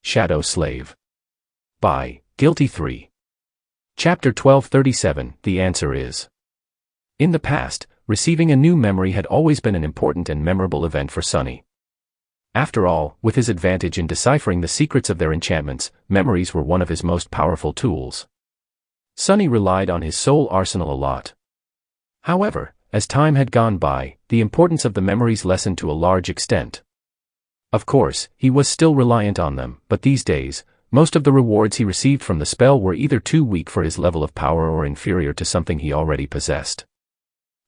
Shadow Slave. By Guiltythree. Chapter 1237. The answer is. In the past, receiving a new memory had always been an important and memorable event for Sunny. After all, with his advantage in deciphering the secrets of their enchantments, memories were one of his most powerful tools. Sunny relied on his soul arsenal a lot. However, as time had gone by, the importance of the memories lessened to a large extent. Of course, he was still reliant on them, but these days, most of the rewards he received from the spell were either too weak for his level of power or inferior to something he already possessed.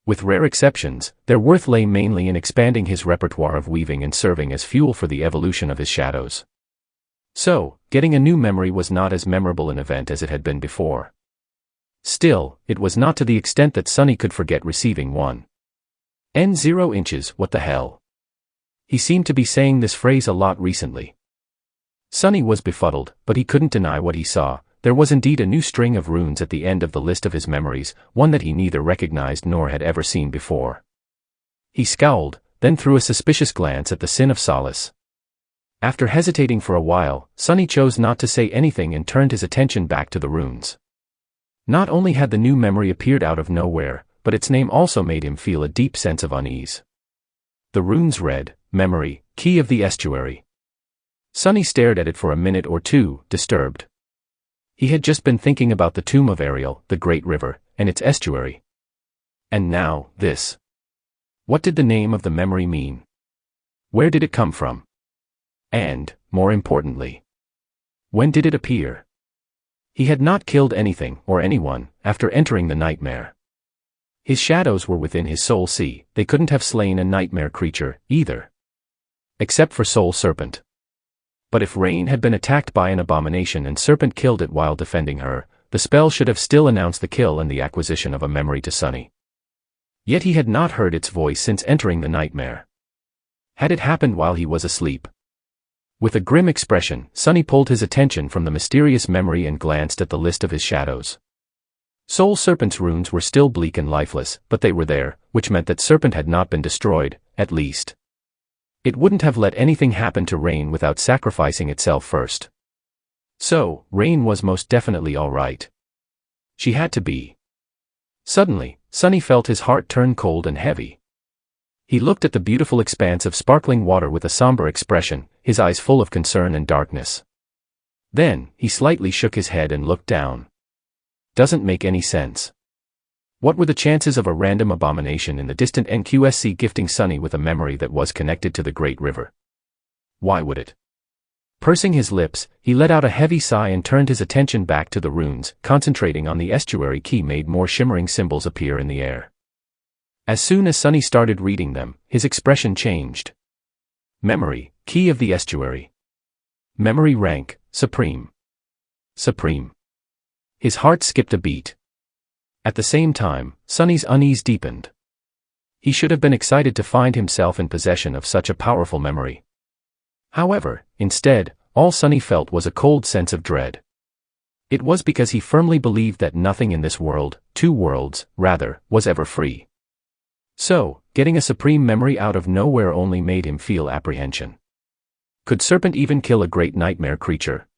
With rare exceptions, their worth lay mainly in expanding his repertoire of weaving and serving as fuel for the evolution of his shadows. So, getting a new memory was not as memorable an event as it had been before. Still, it was not to the extent that Sunny could forget receiving one. N0 inches, what the hell? He seemed to be saying this phrase a lot recently. Sunny was befuddled, but he couldn't deny what he saw. There was indeed a new string of runes at the end of the list of his memories, one that he neither recognized nor had ever seen before. He scowled, then threw a suspicious glance at the Sin of Solace. After hesitating for a while, Sunny chose not to say anything and turned his attention back to the runes. Not only had the new memory appeared out of nowhere, but its name also made him feel a deep sense of unease. The runes read, Memory, Key of the Estuary. Sunny stared at it for a minute or two, disturbed. He had just been thinking about the tomb of Ariel, the great river, and its estuary. And now, this. What did the name of the memory mean? Where did it come from? And, more importantly, when did it appear? He had not killed anything, or anyone, after entering the nightmare. His shadows were within his soul sea, they couldn't have slain a nightmare creature, either. Except for Soul Serpent. But if Rain had been attacked by an abomination and Serpent killed it while defending her, the spell should have still announced the kill and the acquisition of a memory to Sunny. Yet he had not heard its voice since entering the nightmare. Had it happened while he was asleep? With a grim expression, Sunny pulled his attention from the mysterious memory and glanced at the list of his shadows. Soul Serpent's runes were still bleak and lifeless, but they were there, which meant that Serpent had not been destroyed, at least. It wouldn't have let anything happen to Rain without sacrificing itself first. So, Rain was most definitely all right. She had to be. Suddenly, Sunny felt his heart turn cold and heavy. He looked at the beautiful expanse of sparkling water with a somber expression, his eyes full of concern and darkness. Then, he slightly shook his head and looked down. Doesn't make any sense. What were the chances of a random abomination in the distant NQSC gifting Sunny with a memory that was connected to the Great River? Why would it? Pursing his lips, he let out a heavy sigh and turned his attention back to the runes, concentrating on the estuary key made more shimmering symbols appear in the air. As soon as Sunny started reading them, his expression changed. Memory, Key of the Estuary. Memory rank, Supreme. Supreme. His heart skipped a beat. At the same time, Sunny's unease deepened. He should have been excited to find himself in possession of such a powerful memory. However, instead, all Sunny felt was a cold sense of dread. It was because he firmly believed that nothing in this world, two worlds, rather, was ever free. So, getting a supreme memory out of nowhere only made him feel apprehension. Could Serpent even kill a great nightmare creature?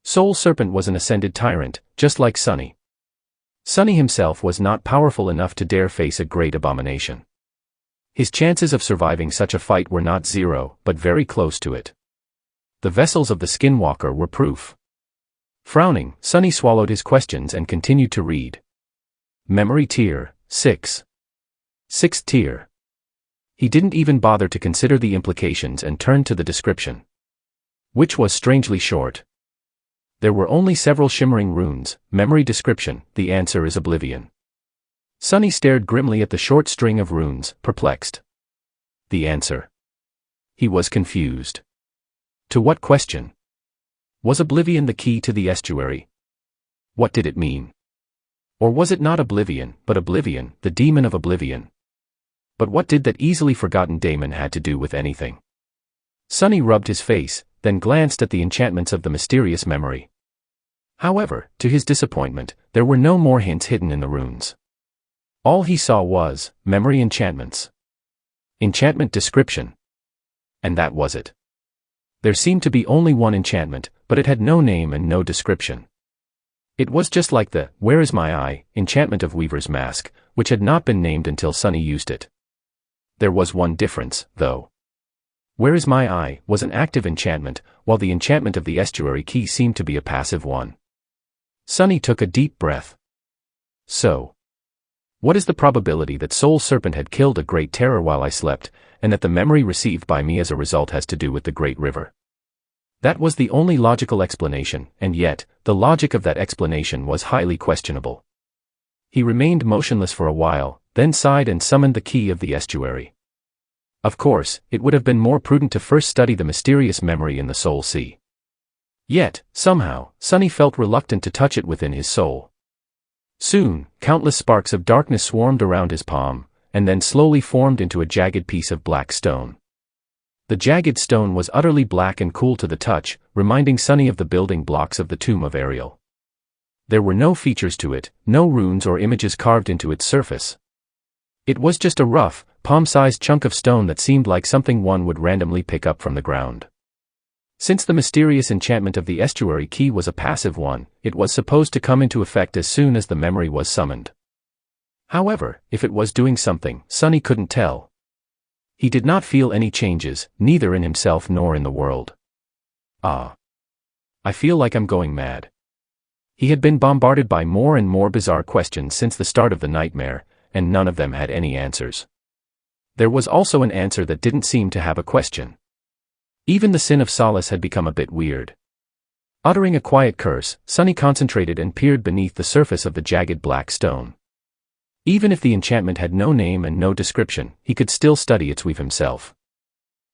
Soul Serpent was an ascended tyrant, just like Sunny. Sunny himself was not powerful enough to dare face a great abomination. His chances of surviving such a fight were not zero, but very close to it. The vessels of the Skinwalker were proof. Frowning, Sunny swallowed his questions and continued to read. Memory Tier, 6. 6th tier. He didn't even bother to consider the implications and turned to the description, which was strangely short. There were only several shimmering runes. Memory description, the answer is oblivion. Sunny stared grimly at the short string of runes, perplexed. The answer. He was confused. To what question? Was oblivion the key to the estuary? What did it mean? Or was it not oblivion, but oblivion, the demon of oblivion? But what did that easily forgotten daemon had to do with anything? Sunny rubbed his face, then glanced at the enchantments of the mysterious memory. However, to his disappointment, there were no more hints hidden in the runes. All he saw was, memory enchantments. Enchantment description. And that was it. There seemed to be only one enchantment, but it had no name and no description. It was just like the "Where is my eye" enchantment of Weaver's Mask, which had not been named until Sunny used it. There was one difference, though. Where is my eye was an active enchantment, while the enchantment of the Estuary Key seemed to be a passive one. Sunny took a deep breath. So, what is the probability that Soul Serpent had killed a great terror while I slept, and that the memory received by me as a result has to do with the Great River? That was the only logical explanation, and yet, the logic of that explanation was highly questionable. He remained motionless for a while, then sighed and summoned the key of the estuary. Of course, it would have been more prudent to first study the mysterious memory in the Soul Sea. Yet, somehow, Sunny felt reluctant to touch it within his soul. Soon, countless sparks of darkness swarmed around his palm, and then slowly formed into a jagged piece of black stone. The jagged stone was utterly black and cool to the touch, reminding Sunny of the building blocks of the tomb of Ariel. There were no features to it, no runes or images carved into its surface. It was just a rough, palm-sized chunk of stone that seemed like something one would randomly pick up from the ground. Since the mysterious enchantment of the Estuary Key was a passive one, it was supposed to come into effect as soon as the memory was summoned. However, if it was doing something, Sunny couldn't tell. He did not feel any changes, neither in himself nor in the world. I feel like I'm going mad. He had been bombarded by more and more bizarre questions since the start of the nightmare, and none of them had any answers. There was also an answer that didn't seem to have a question. Even the sin of solace had become a bit weird. Uttering a quiet curse, Sunny concentrated and peered beneath the surface of the jagged black stone. Even if the enchantment had no name and no description, he could still study its weave himself.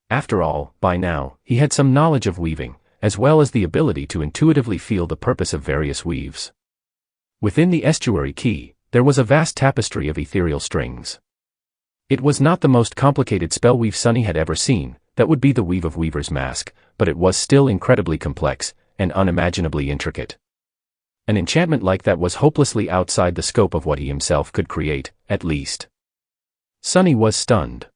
After all, by now, he had some knowledge of weaving, as well as the ability to intuitively feel the purpose of various weaves. Within the Estuary Key, there was a vast tapestry of ethereal strings. It was not the most complicated spell weave Sunny had ever seen, that would be the weave of Weaver's Mask, but it was still incredibly complex, and unimaginably intricate. An enchantment like that was hopelessly outside the scope of what he himself could create, at least. Sunny was stunned.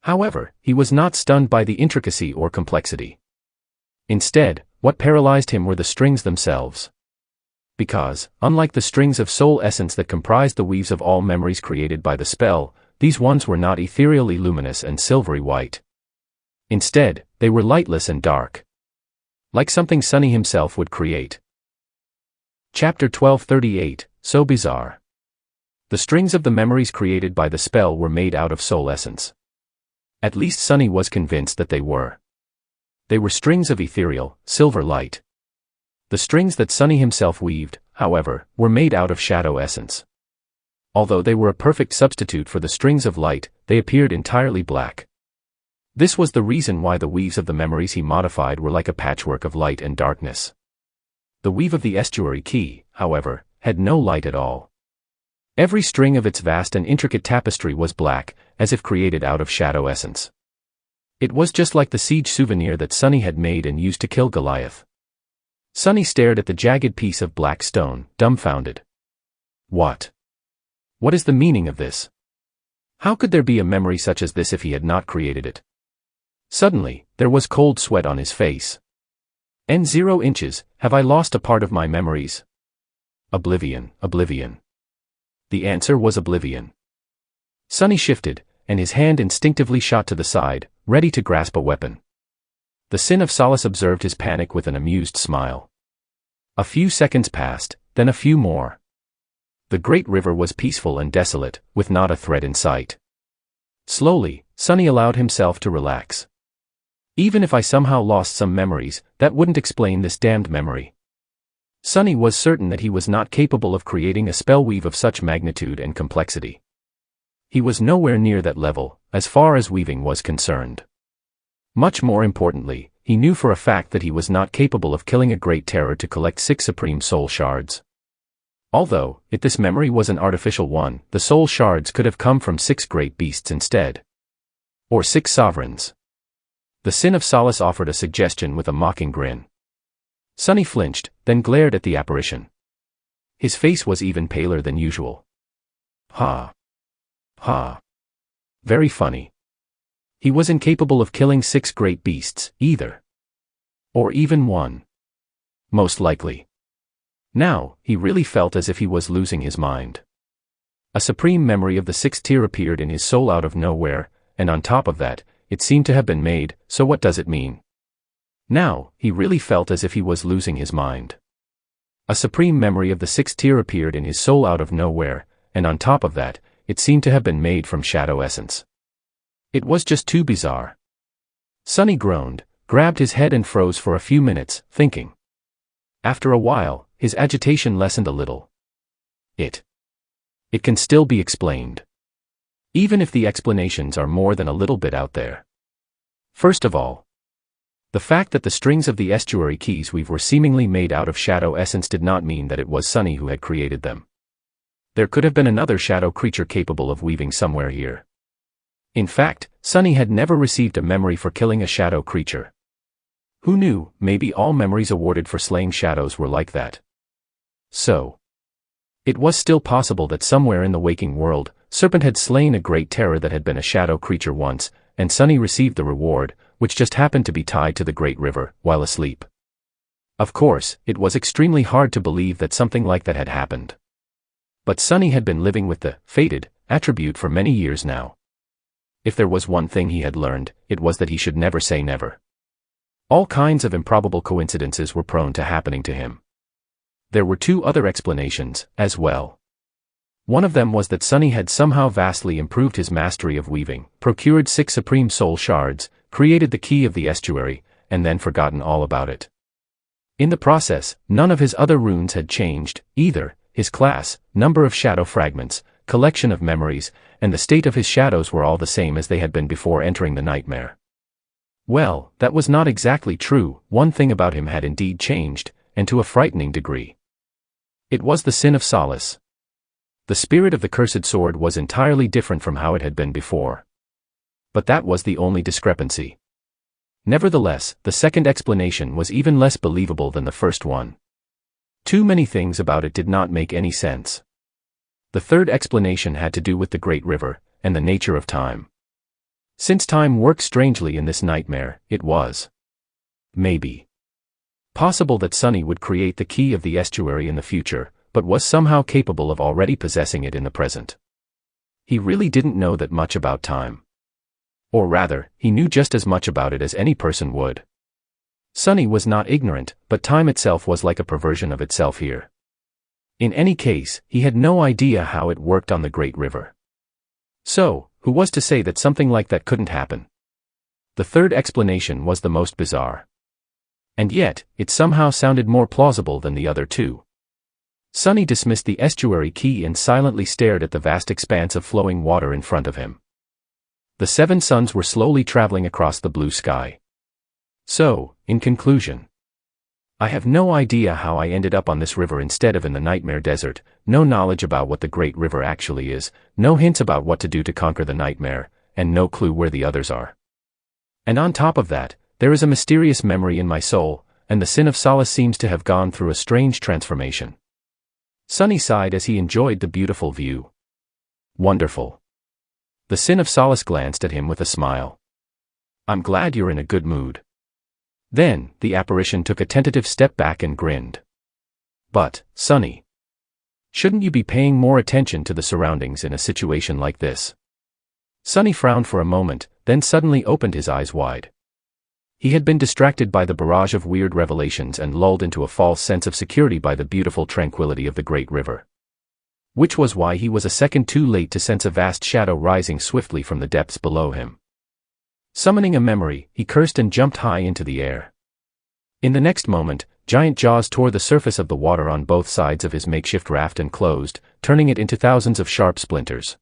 However, he was not stunned by the intricacy or complexity. Instead, what paralyzed him were the strings themselves. Because, unlike the strings of soul essence that comprised the weaves of all memories created by the spell, these ones were not ethereally luminous and silvery white. Instead, they were lightless and dark. Like something Sunny himself would create. Chapter 1238, So Bizarre. The strings of the memories created by the spell were made out of soul essence. At least Sunny was convinced that they were. They were strings of ethereal, silver light. The strings that Sunny himself weaved, however, were made out of shadow essence. Although they were a perfect substitute for the strings of light, they appeared entirely black. This was the reason why the weaves of the memories he modified were like a patchwork of light and darkness. The weave of the Estuary Key, however, had no light at all. Every string of its vast and intricate tapestry was black, as if created out of shadow essence. It was just like the siege souvenir that Sunny had made and used to kill Goliath. Sunny stared at the jagged piece of black stone, dumbfounded. What? What is the meaning of this? How could there be a memory such as this if he had not created it? Suddenly, there was cold sweat on his face. N0 inches, have I lost a part of my memories? Oblivion, oblivion. The answer was oblivion. Sunny shifted, and his hand instinctively shot to the side, ready to grasp a weapon. The Sin of Solace observed his panic with an amused smile. A few seconds passed, then a few more. The great river was peaceful and desolate, with not a threat in sight. Slowly, Sunny allowed himself to relax. Even if I somehow lost some memories, that wouldn't explain this damned memory. Sunny was certain that he was not capable of creating a spell weave of such magnitude and complexity. He was nowhere near that level, as far as weaving was concerned. Much more importantly, he knew for a fact that he was not capable of killing a great terror to collect 6 supreme soul shards. Although, if this memory was an artificial one, the soul shards could have come from 6 great beasts instead. Or 6 sovereigns. The Sin of Solace offered a suggestion with a mocking grin. Sunny flinched, then glared at the apparition. His face was even paler than usual. Ha. Ha. Very funny. He was incapable of killing 6 great beasts, either. Or even one. Most likely. Now, he really felt as if he was losing his mind. A supreme memory of the sixth tier appeared in his soul out of nowhere, and on top of that, it seemed to have been made, so what does it mean? Now, he really felt as if he was losing his mind. A supreme memory of the sixth tier appeared in his soul out of nowhere, and on top of that, it seemed to have been made from shadow essence. It was just too bizarre. Sunny groaned, grabbed his head and froze for a few minutes, thinking. After a while, his agitation lessened a little. It can still be explained. Even if the explanations are more than a little bit out there. First of all, the fact that the strings of the estuary keys weave were seemingly made out of shadow essence did not mean that it was Sunny who had created them. There could have been another shadow creature capable of weaving somewhere here. In fact, Sunny had never received a memory for killing a shadow creature. Who knew, maybe all memories awarded for slaying shadows were like that. So, it was still possible that somewhere in the waking world, Serpent had slain a great terror that had been a shadow creature once, and Sunny received the reward, which just happened to be tied to the great river, while asleep. Of course, it was extremely hard to believe that something like that had happened. But Sunny had been living with the fated attribute for many years now. If there was one thing he had learned, it was that he should never say never. All kinds of improbable coincidences were prone to happening to him. There were two other explanations, as well. One of them was that Sunny had somehow vastly improved his mastery of weaving, procured 6 supreme soul shards, created the key of the estuary, and then forgotten all about it. In the process, none of his other runes had changed, either. His class, number of shadow fragments, collection of memories, and the state of his shadows were all the same as they had been before entering the nightmare. Well, that was not exactly true. One thing about him had indeed changed, and to a frightening degree. It was the sin of solace. The spirit of the cursed sword was entirely different from how it had been before. But that was the only discrepancy. Nevertheless, the second explanation was even less believable than the first one. Too many things about it did not make any sense. The third explanation had to do with the great river, and the nature of time. Since time worked strangely in this nightmare, it was maybe possible that Sunny would create the key of the estuary in the future, but was somehow capable of already possessing it in the present. He really didn't know that much about time. Or rather, he knew just as much about it as any person would. Sunny was not ignorant, but time itself was like a perversion of itself here. In any case, he had no idea how it worked on the great river. So, who was to say that something like that couldn't happen? The third explanation was the most bizarre. And yet, it somehow sounded more plausible than the other two. Sunny dismissed the estuary key and silently stared at the vast expanse of flowing water in front of him. The 7 suns were slowly traveling across the blue sky. So, in conclusion, I have no idea how I ended up on this river instead of in the nightmare desert, no knowledge about what the great river actually is, no hints about what to do to conquer the nightmare, and no clue where the others are. And on top of that, there is a mysterious memory in my soul, and the sin of solace seems to have gone through a strange transformation. Sunny sighed as he enjoyed the beautiful view. Wonderful. The sin of solace glanced at him with a smile. I'm glad you're in a good mood. Then, the apparition took a tentative step back and grinned. But, Sunny, shouldn't you be paying more attention to the surroundings in a situation like this? Sunny frowned for a moment, then suddenly opened his eyes wide. He had been distracted by the barrage of weird revelations and lulled into a false sense of security by the beautiful tranquility of the great river. Which was why he was a second too late to sense a vast shadow rising swiftly from the depths below him. Summoning a memory, he cursed and jumped high into the air. In the next moment, giant jaws tore the surface of the water on both sides of his makeshift raft and closed, turning it into thousands of sharp splinters.